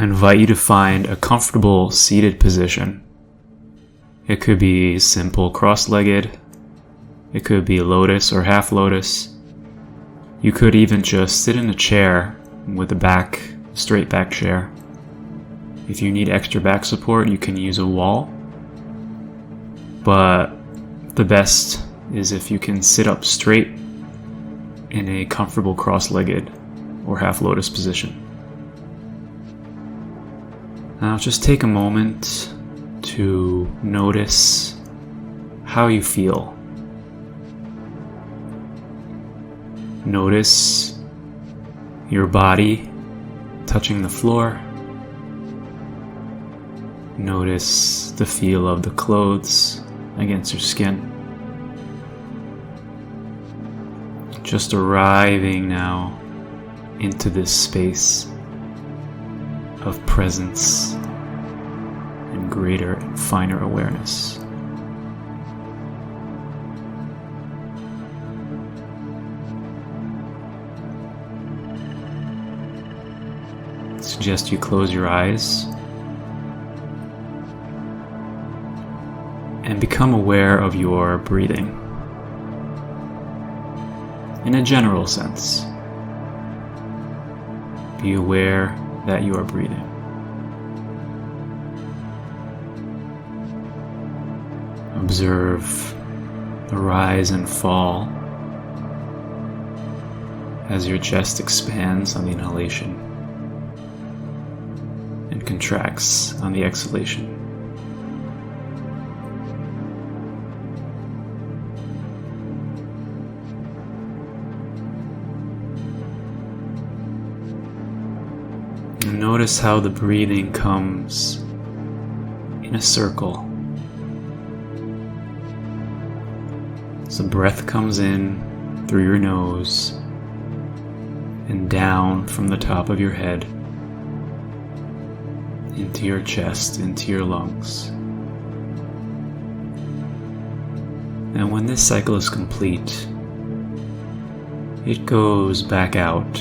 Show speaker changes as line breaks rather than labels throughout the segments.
I invite you to find a comfortable seated position. It could be simple cross-legged. It could be lotus or half lotus. You could even just sit in a chair with a straight back chair. If you need extra back support, you can use a wall. But the best is if you can sit up straight in a comfortable cross-legged or half lotus position. Now just take a moment to notice how you feel. Notice your body touching the floor. Notice the feel of the clothes against your skin. Just arriving now into this space of presence and greater and finer awareness. I suggest you close your eyes and become aware of your breathing in a general sense. Be aware that you are breathing. Observe the rise and fall as your chest expands on the inhalation and contracts on the exhalation. And notice how the breathing comes in a circle. So breath comes in through your nose and down from the top of your head into your chest, into your lungs. And when this cycle is complete, it goes back out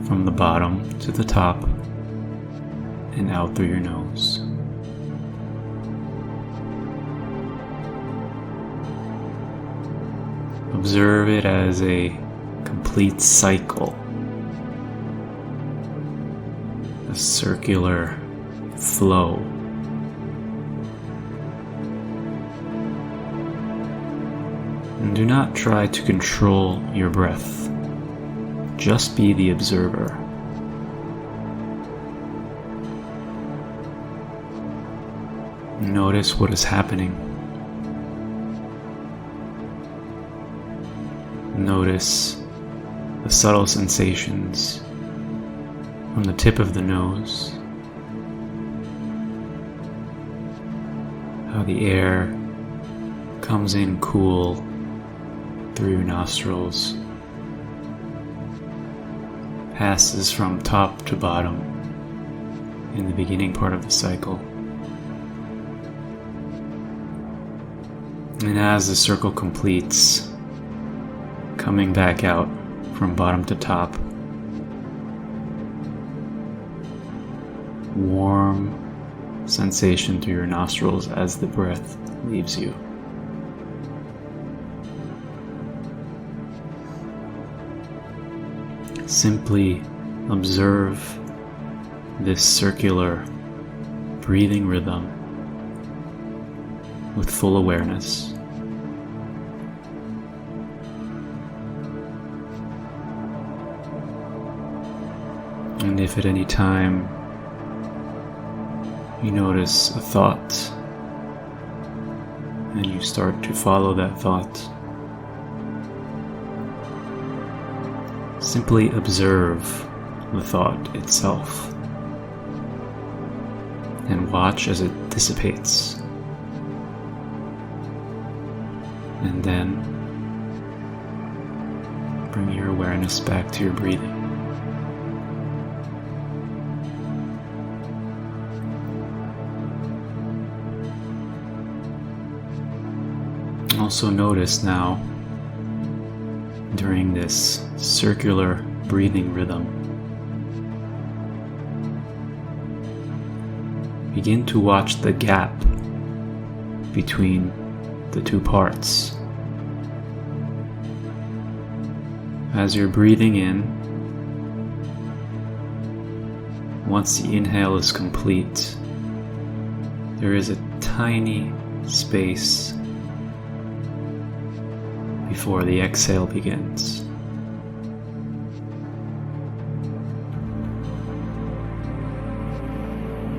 from the bottom to the top and out through your nose. Observe it as a complete cycle, a circular flow. And do not try to control your breath. Just be the observer. Notice what is happening. Notice the subtle sensations from the tip of the nose, how the air comes in cool through your nostrils, passes from top to bottom in the beginning part of the cycle. And as the circle completes, coming back out from bottom to top, warm sensation through your nostrils as the breath leaves you. Simply observe this circular breathing rhythm with full awareness. And if at any time you notice a thought and you start to follow that thought, simply observe the thought itself and watch as it dissipates. And then bring your awareness back to your breathing. Also notice now, during this circular breathing rhythm, begin to watch the gap between the two parts. As you're breathing in, once the inhale is complete, there is a tiny space before the exhale begins.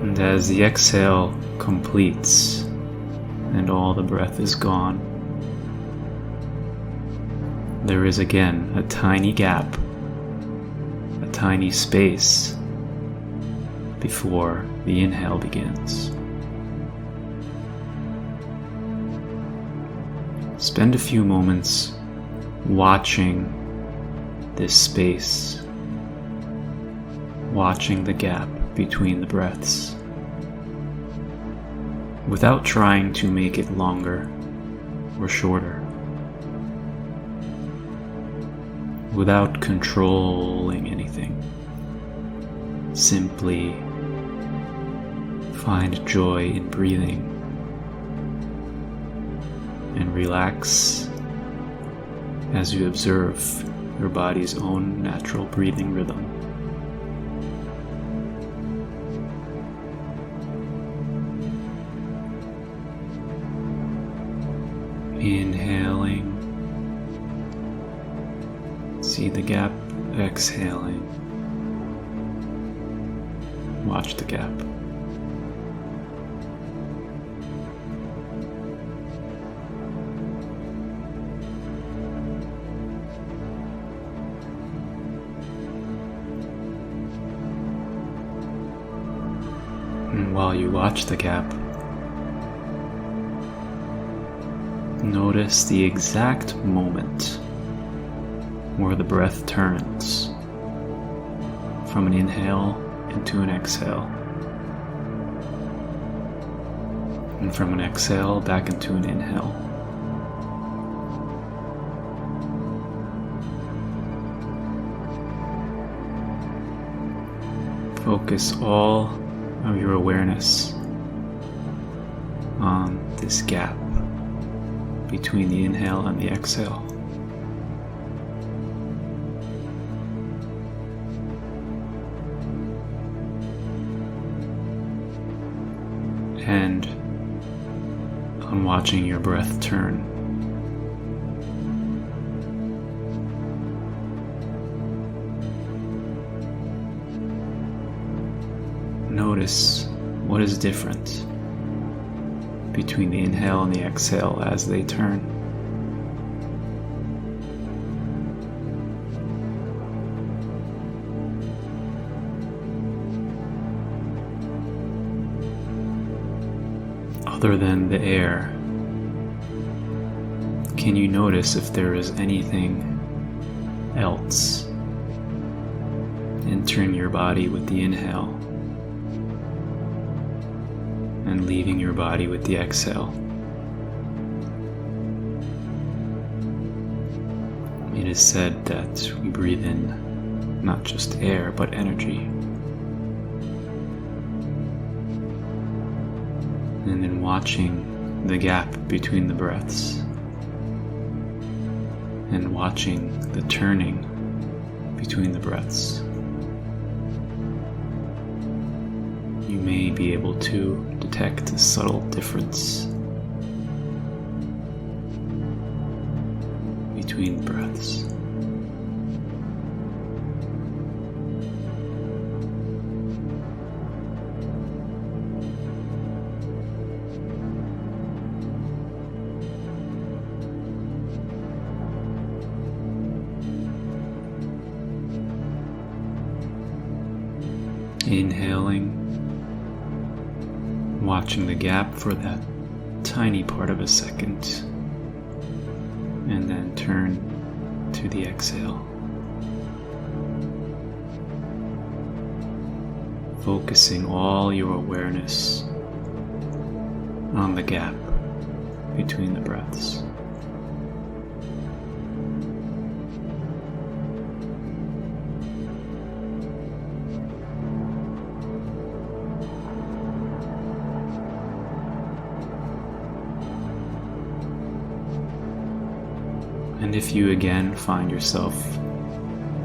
And as the exhale completes and all the breath is gone, there is again a tiny gap, a tiny space before the inhale begins. Spend a few moments watching this space, watching the gap between the breaths, without trying to make it longer or shorter, without controlling anything. Simply find joy in breathing and relax as you observe your body's own natural breathing rhythm. Inhaling, see the gap. Exhaling, watch the gap. And while you watch the gap, notice the exact moment where the breath turns from an inhale into an exhale, and from an exhale back into an inhale. Focus all of your awareness on this gap between the inhale and the exhale. And on watching your breath turn. Notice what is different between the inhale and the exhale as they turn. Other than the air, can you notice if there is anything else entering your body with the inhale and leaving your body with the exhale? It is said that we breathe in not just air but energy. And in watching the gap between the breaths and watching the turning between the breaths, you may be able to detect a subtle difference between the breaths. Inhaling, watching the gap for that tiny part of a second, and then turn to the exhale. Focusing all your awareness on the gap between the breaths. And if you again find yourself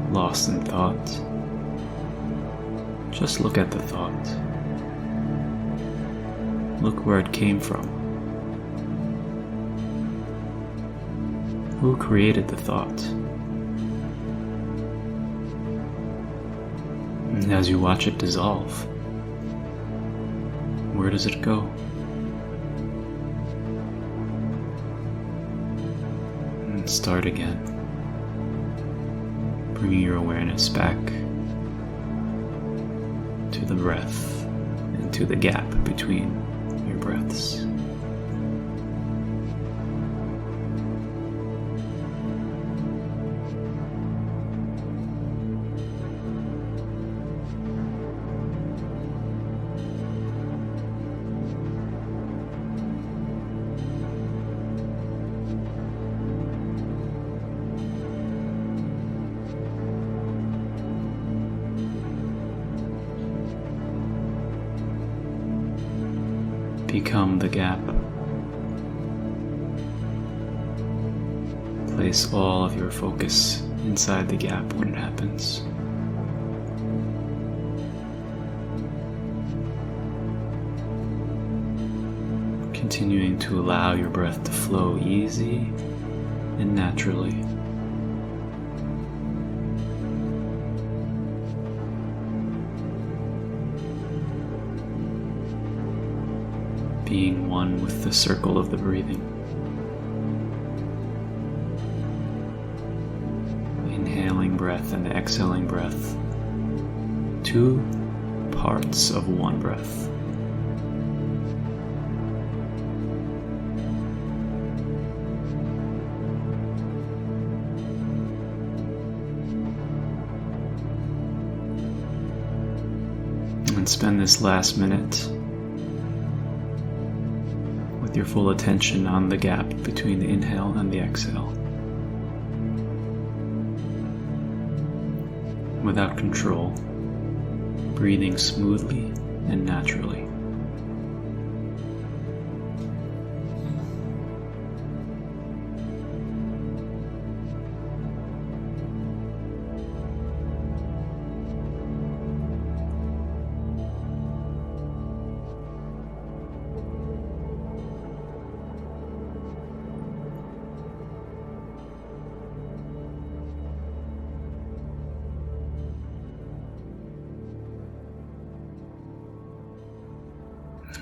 lost in thought, just look at the thought. Look where it came from. Who created the thought? And as you watch it dissolve, where does it go? And start again, bringing your awareness back to the breath and to the gap between your breaths. Become the gap. Place all of your focus inside the gap when it happens. Continuing to allow your breath to flow easy and naturally. Being one with the circle of the breathing. Inhaling breath and exhaling breath. Two parts of one breath. And spend this last minute with your full attention on the gap between the inhale and the exhale. Without control, breathing smoothly and naturally.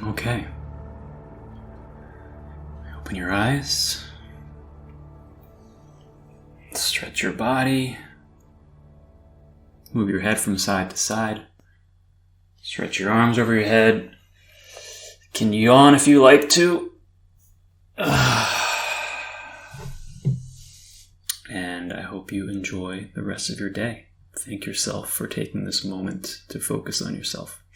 Okay. Open your eyes. Stretch your body. Move your head from side to side. Stretch your arms over your head. Can you yawn if you like to? And I hope you enjoy the rest of your day. Thank yourself for taking this moment to focus on yourself.